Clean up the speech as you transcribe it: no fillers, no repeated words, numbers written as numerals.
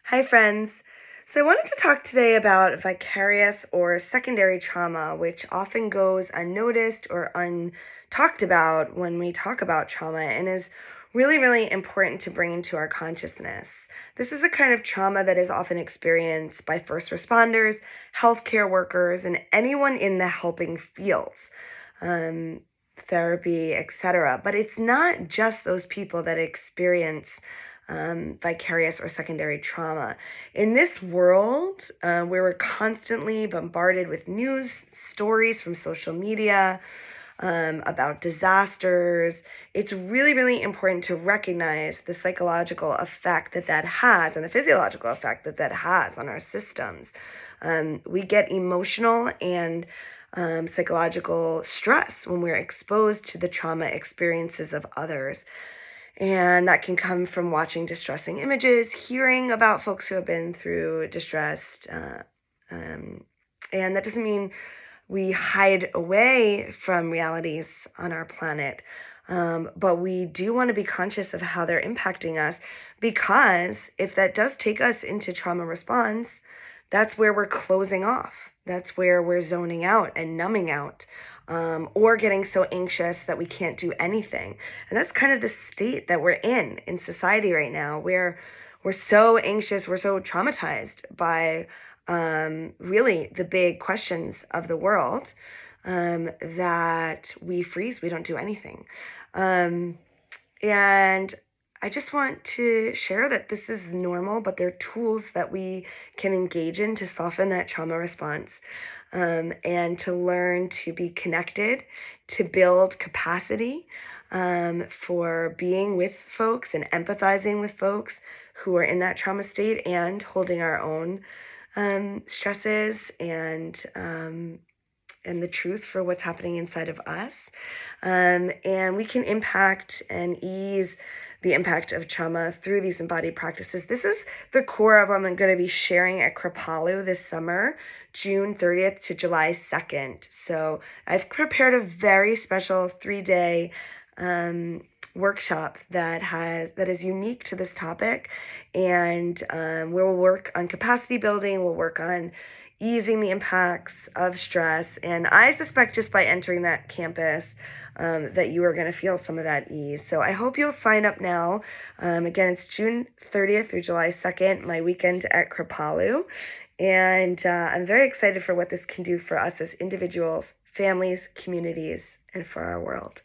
Hi, friends. So, I wanted to talk today about vicarious or secondary trauma, which often goes unnoticed or untalked about when we talk about trauma and is really, really important to bring into our consciousness. This is a kind of trauma that is often experienced by first responders, healthcare workers, and anyone in the helping fields. Therapy, etc. But it's not just those people that experience vicarious or secondary trauma. In this world where we're constantly bombarded with news stories from social media about disasters, it's really, really important to recognize the psychological effect that has and the physiological effect that has on our systems. We get emotional and psychological stress when we're exposed to the trauma experiences of others. And that can come from watching distressing images, hearing about folks who have been through distressed. And that doesn't mean we hide away from realities on our planet. But we do want to be conscious of how they're impacting us, because if that does take us into trauma response, that's where we're closing off. That's where we're zoning out and numbing out, or getting so anxious that we can't do anything. And that's kind of the state that we're in society right now, where we're so anxious, we're so traumatized by really the big questions of the world, that we freeze, we don't do anything. And I just want to share that this is normal, but they're tools that we can engage in to soften that trauma response, and to learn to be connected, to build capacity for being with folks and empathizing with folks who are in that trauma state, and holding our own stresses and the truth for what's happening inside of us. And we can impact and ease the impact of trauma through these embodied practices. This is the core of what I'm going to be sharing at Kripalu this summer, June 30th to July 2nd. So I've prepared a very special 3-day workshop that is unique to this topic, and we'll work on capacity building, we'll work on easing the impacts of stress, and I suspect just by entering that campus that you are going to feel some of that ease. So I hope you'll sign up now. Again, it's June 30th through July 2nd, my weekend at Kripalu, and I'm very excited for what this can do for us as individuals, families, communities, and for our world.